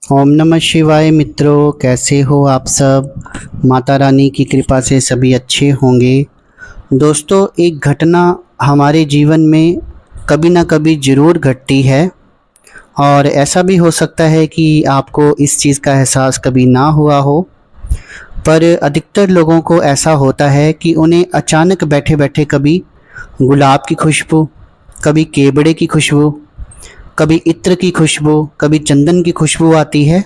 ओम नमः शिवाय मित्रों, कैसे हो आप सब। माता रानी की कृपा से सभी अच्छे होंगे। दोस्तों, एक घटना हमारे जीवन में कभी ना कभी ज़रूर घटती है और ऐसा भी हो सकता है कि आपको इस चीज़ का एहसास कभी ना हुआ हो, पर अधिकतर लोगों को ऐसा होता है कि उन्हें अचानक बैठे बैठे कभी गुलाब की खुशबू, कभी केवड़े की खुशबू, कभी इत्र की खुशबू, कभी चंदन की खुशबू आती है।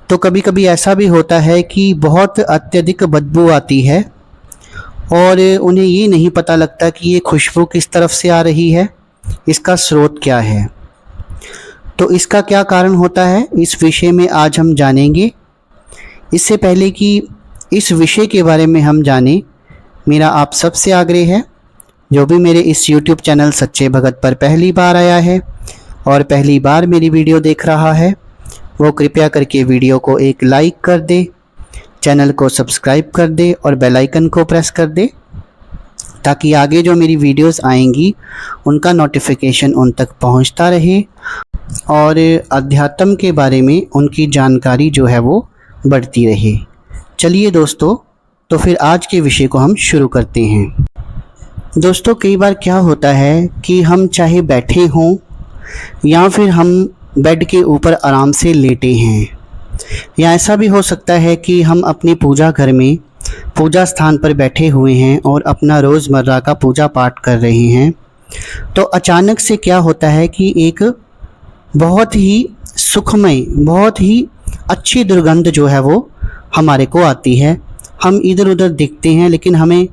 तो कभी कभी ऐसा भी होता है कि बहुत अत्यधिक बदबू आती है और उन्हें ये नहीं पता लगता कि ये खुशबू किस तरफ से आ रही है, इसका स्रोत क्या है। तो इसका क्या कारण होता है, इस विषय में आज हम जानेंगे। इससे पहले कि इस विषय के बारे में हम जानें, मेरा आप सबसे आग्रह है, जो भी मेरे इस YouTube चैनल सच्चे भगत पर पहली बार आया है और पहली बार मेरी वीडियो देख रहा है, वो कृपया करके वीडियो को एक लाइक कर दे, चैनल को सब्सक्राइब कर दे और बेल आइकन को प्रेस कर दे, ताकि आगे जो मेरी वीडियोस आएंगी उनका नोटिफिकेशन उन तक पहुंचता रहे और अध्यात्म के बारे में उनकी जानकारी जो है वो बढ़ती रहे। चलिए दोस्तों, तो फिर आज के विषय को हम शुरू करते हैं। दोस्तों, कई बार क्या होता है कि हम चाहे बैठे हों या फिर हम बेड के ऊपर आराम से लेटे हैं, या ऐसा भी हो सकता है कि हम अपनी पूजा घर में पूजा स्थान पर बैठे हुए हैं और अपना रोज़मर्रा का पूजा पाठ कर रहे हैं। तो अचानक से क्या होता है कि एक बहुत ही सुखमय, बहुत ही अच्छी दुर्गंध जो है वो हमारे को आती है। हम इधर उधर दिखते हैं लेकिन हमें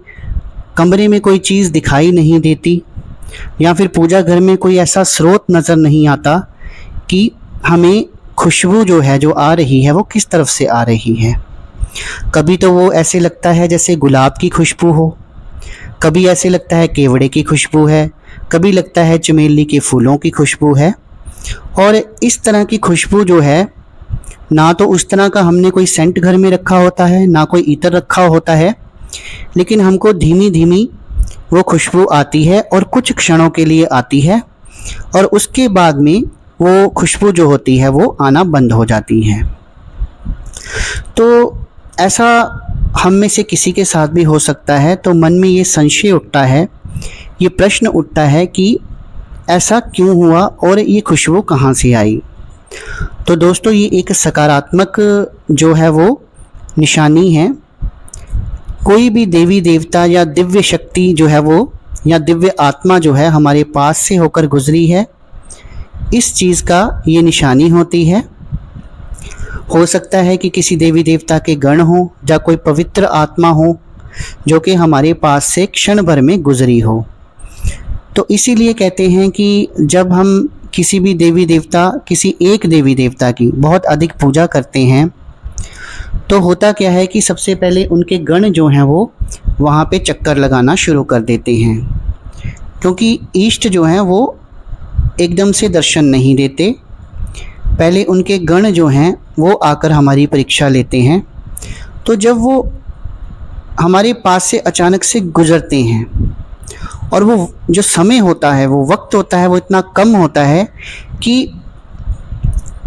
कमरे में कोई चीज़ दिखाई नहीं देती, या फिर पूजा घर में कोई ऐसा स्रोत नज़र नहीं आता कि हमें खुशबू जो है जो आ रही है वो किस तरफ से आ रही है। कभी तो वो ऐसे लगता है जैसे गुलाब की खुशबू हो, कभी ऐसे लगता है केवड़े की खुशबू है, कभी लगता है चमेली के फूलों की खुशबू है। और इस तरह की खुशबू जो है, ना तो उस तरह का हमने कोई सेंट घर में रखा होता है, ना कोई इत्र रखा होता है, लेकिन हमको धीमी धीमी वो खुशबू आती है और कुछ क्षणों के लिए आती है और उसके बाद में वो खुशबू जो होती है वो आना बंद हो जाती है। तो ऐसा हम में से किसी के साथ भी हो सकता है। तो मन में ये संशय उठता है, ये प्रश्न उठता है कि ऐसा क्यों हुआ और ये खुशबू कहाँ से आई। तो दोस्तों, ये एक सकारात्मक जो है वो निशानी है। कोई भी देवी देवता या दिव्य शक्ति जो है वो, या दिव्य आत्मा जो है हमारे पास से होकर गुजरी है, इस चीज़ का ये निशानी होती है। हो सकता है कि किसी देवी देवता के गण हो या कोई पवित्र आत्मा हो जो कि हमारे पास से क्षण भर में गुजरी हो। तो इसीलिए कहते हैं कि जब हम किसी भी देवी देवता, किसी एक देवी देवता की बहुत अधिक पूजा करते हैं, तो होता क्या है कि सबसे पहले उनके गण जो हैं वो वहाँ पे चक्कर लगाना शुरू कर देते हैं, क्योंकि इष्ट जो हैं वो एकदम से दर्शन नहीं देते। पहले उनके गण जो हैं वो आकर हमारी परीक्षा लेते हैं। तो जब वो हमारे पास से अचानक से गुजरते हैं और वो जो समय होता है, वो वक्त होता है, वो इतना कम होता है कि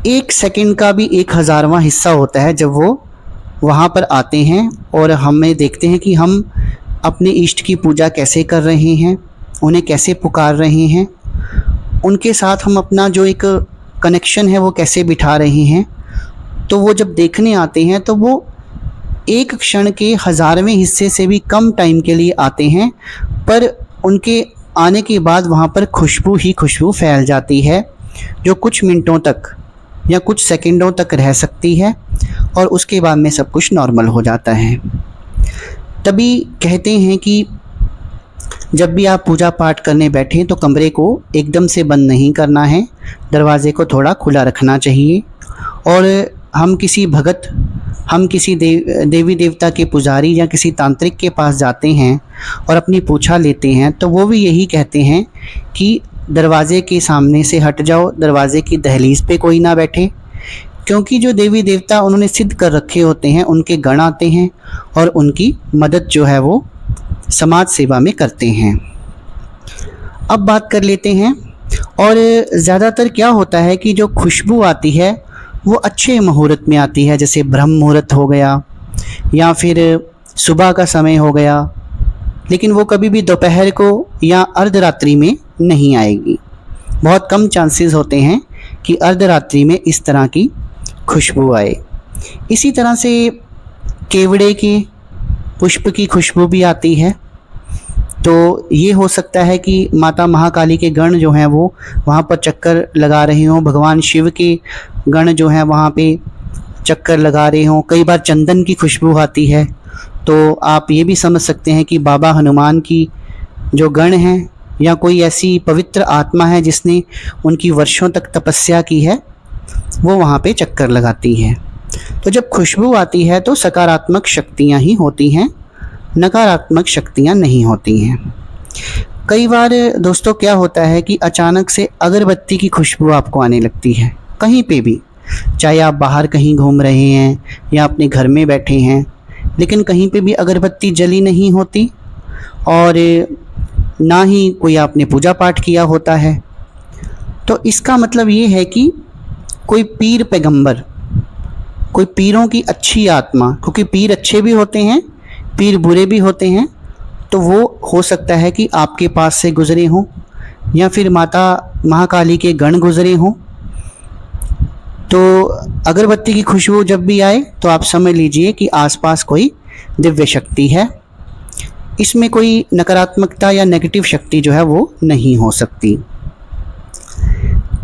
1 सेकंड का भी 1000वां हिस्सा होता है जब वो वहाँ पर आते हैं और हमें देखते हैं कि हम अपने इष्ट की पूजा कैसे कर रहे हैं, उन्हें कैसे पुकार रहे हैं, उनके साथ हम अपना जो एक कनेक्शन है वो कैसे बिठा रहे हैं। तो वो जब देखने आते हैं तो वो एक क्षण के 1000वें हिस्से से भी कम टाइम के लिए आते हैं, पर उनके आने के बाद वहाँ पर खुशबू ही खुशबू फैल जाती है, जो कुछ मिनटों तक या कुछ सेकंडों तक रह सकती है और उसके बाद में सब कुछ नॉर्मल हो जाता है। तभी कहते हैं कि जब भी आप पूजा पाठ करने बैठें तो कमरे को एकदम से बंद नहीं करना है, दरवाज़े को थोड़ा खुला रखना चाहिए। और हम किसी भगत, हम किसी देवी देवता के पुजारी या किसी तांत्रिक के पास जाते हैं और अपनी पूछा लेते हैं, तो वो भी यही कहते हैं कि दरवाज़े के सामने से हट जाओ, दरवाज़े की दहलीज पे कोई ना बैठे, क्योंकि जो देवी देवता उन्होंने सिद्ध कर रखे होते हैं, उनके गण आते हैं और उनकी मदद जो है वो समाज सेवा में करते हैं। अब बात कर लेते हैं। और ज़्यादातर क्या होता है कि जो खुशबू आती है वो अच्छे मुहूर्त में आती है, जैसे ब्रह्म मुहूर्त हो गया या फिर सुबह का समय हो गया, लेकिन वो कभी भी दोपहर को या अर्धरात्रि में नहीं आएगी। बहुत कम चांसेस होते हैं कि अर्धरात्रि में इस तरह की खुशबू आए। इसी तरह से केवड़े के पुष्प की खुशबू भी आती है। तो ये हो सकता है कि माता महाकाली के गण जो हैं वो वहाँ पर चक्कर लगा रहे हों, भगवान शिव के गण जो हैं वहाँ पे चक्कर लगा रहे हों। कई बार चंदन की खुशबू आती है, तो आप ये भी समझ सकते हैं कि बाबा हनुमान की जो गण हैं या कोई ऐसी पवित्र आत्मा है जिसने उनकी वर्षों तक तपस्या की है, वो वहाँ पे चक्कर लगाती है। तो जब खुशबू आती है तो सकारात्मक शक्तियाँ ही होती हैं, नकारात्मक शक्तियाँ नहीं होती हैं। कई बार दोस्तों क्या होता है कि अचानक से अगरबत्ती की खुशबू आपको आने लगती है, कहीं पे भी, चाहे आप बाहर कहीं घूम रहे हैं या अपने घर में बैठे हैं, लेकिन कहीं पे भी अगरबत्ती जली नहीं होती और ना ही कोई आपने पूजा पाठ किया होता है। तो इसका मतलब ये है कि कोई पीर पैगंबर, कोई पीरों की अच्छी आत्मा, क्योंकि पीर अच्छे भी होते हैं, पीर बुरे भी होते हैं, तो वो हो सकता है कि आपके पास से गुजरे हों या फिर माता महाकाली के गण गुजरे हों। तो अगरबत्ती की खुशबू जब भी आए तो आप समझ लीजिए कि आसपास कोई दिव्य शक्ति है। इसमें कोई नकारात्मकता या नेगेटिव शक्ति जो है वो नहीं हो सकती।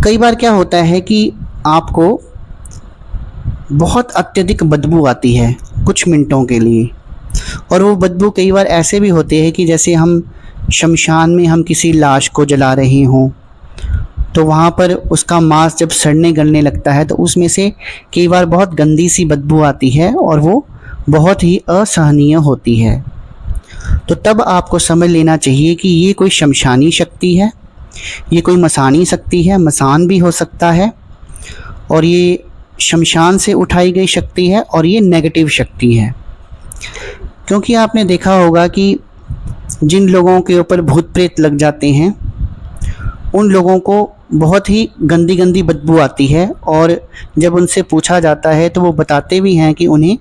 कई बार क्या होता है कि आपको बहुत अत्यधिक बदबू आती है कुछ मिनटों के लिए, और वो बदबू कई बार ऐसे भी होते हैं कि जैसे हम शमशान में हम किसी लाश को जला रहे हों, तो वहाँ पर उसका मांस जब सड़ने गलने लगता है तो उसमें से कई बार बहुत गंदी सी बदबू आती है और वो बहुत ही असहनीय होती है। तो तब आपको समझ लेना चाहिए कि ये कोई शमशानी शक्ति है, ये कोई मसानी शक्ति है, मसान भी हो सकता है, और ये शमशान से उठाई गई शक्ति है और ये नेगेटिव शक्ति है। क्योंकि आपने देखा होगा कि जिन लोगों के ऊपर भूत प्रेत लग जाते हैं उन लोगों को बहुत ही गंदी गंदी बदबू आती है, और जब उनसे पूछा जाता है तो वो बताते भी हैं कि उन्हें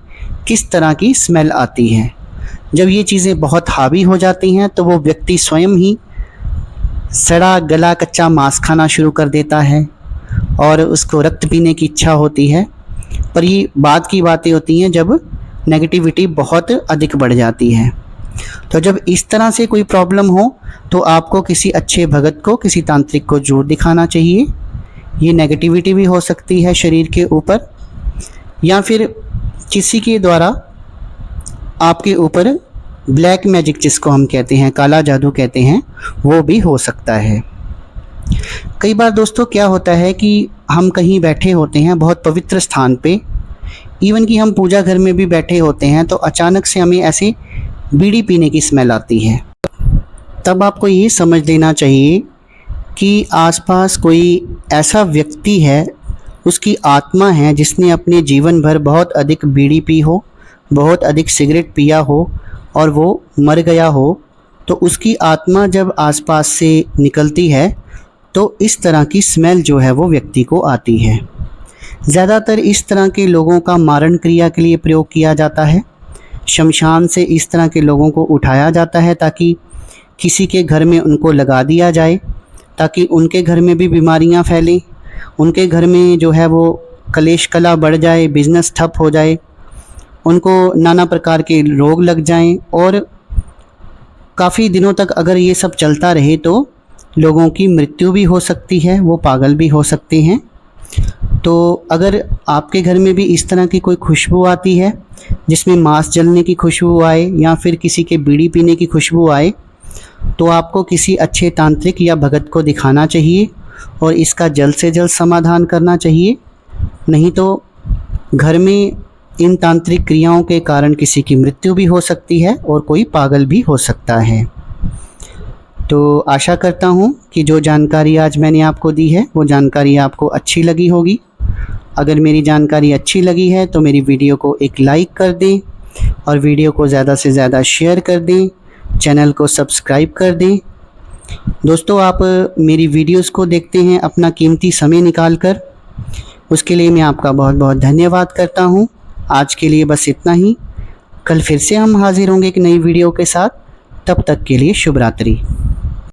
किस तरह की स्मेल आती है। जब ये चीज़ें बहुत हावी हो जाती हैं तो वो व्यक्ति स्वयं ही सड़ा गला कच्चा मांस खाना शुरू कर देता है और उसको रक्त पीने की इच्छा होती है। पर ये बाद की बातें होती हैं जब नेगेटिविटी बहुत अधिक बढ़ जाती है। तो जब इस तरह से कोई प्रॉब्लम हो तो आपको किसी अच्छे भगत को, किसी तांत्रिक को जरूर दिखाना चाहिए। ये नेगेटिविटी भी हो सकती है शरीर के ऊपर, या फिर किसी के द्वारा आपके ऊपर ब्लैक मैजिक, जिसको हम कहते हैं, काला जादू कहते हैं, वो भी हो सकता है। कई बार दोस्तों क्या होता है कि हम कहीं बैठे होते हैं बहुत पवित्र स्थान पे, इवन कि हम पूजा घर में भी बैठे होते हैं, तो अचानक से हमें ऐसे बीड़ी पीने की स्मेल आती है। तब आपको ये समझ लेना चाहिए कि आसपास कोई ऐसा व्यक्ति है, उसकी आत्मा है जिसने अपने जीवन भर बहुत अधिक बीड़ी पी हो, बहुत अधिक सिगरेट पिया हो और वो मर गया हो। तो उसकी आत्मा जब आसपास से निकलती है तो इस तरह की स्मेल जो है वो व्यक्ति को आती है। ज़्यादातर इस तरह के लोगों का मारण क्रिया के लिए प्रयोग किया जाता है। शमशान से इस तरह के लोगों को उठाया जाता है ताकि किसी के घर में उनको लगा दिया जाए, ताकि उनके घर में भी बीमारियां फैलें, उनके घर में जो है वो कलेश कला बढ़ जाए, बिजनेस ठप हो जाए, उनको नाना प्रकार के रोग लग जाएं, और काफ़ी दिनों तक अगर ये सब चलता रहे तो लोगों की मृत्यु भी हो सकती है, वो पागल भी हो सकते हैं। तो अगर आपके घर में भी इस तरह की कोई खुशबू आती है जिसमें मांस जलने की खुशबू आए या फिर किसी के बीड़ी पीने की खुशबू आए, तो आपको किसी अच्छे तांत्रिक या भगत को दिखाना चाहिए और इसका जल्द से जल्द समाधान करना चाहिए। नहीं तो घर में इन तांत्रिक क्रियाओं के कारण किसी की मृत्यु भी हो सकती है और कोई पागल भी हो सकता है। तो आशा करता हूँ कि जो जानकारी आज मैंने आपको दी है वो जानकारी आपको अच्छी लगी होगी। अगर मेरी जानकारी अच्छी लगी है तो मेरी वीडियो को एक लाइक कर दें और वीडियो को ज़्यादा से ज़्यादा शेयर कर दें, चैनल को सब्सक्राइब कर दें। दोस्तों, आप मेरी वीडियोस को देखते हैं अपना कीमती समय निकाल कर। उसके लिए मैं आपका बहुत बहुत धन्यवाद करता हूँ। आज के लिए बस इतना ही। कल फिर से हम हाजिर होंगे एक नई वीडियो के साथ। तब तक के लिए शुभ रात्रि।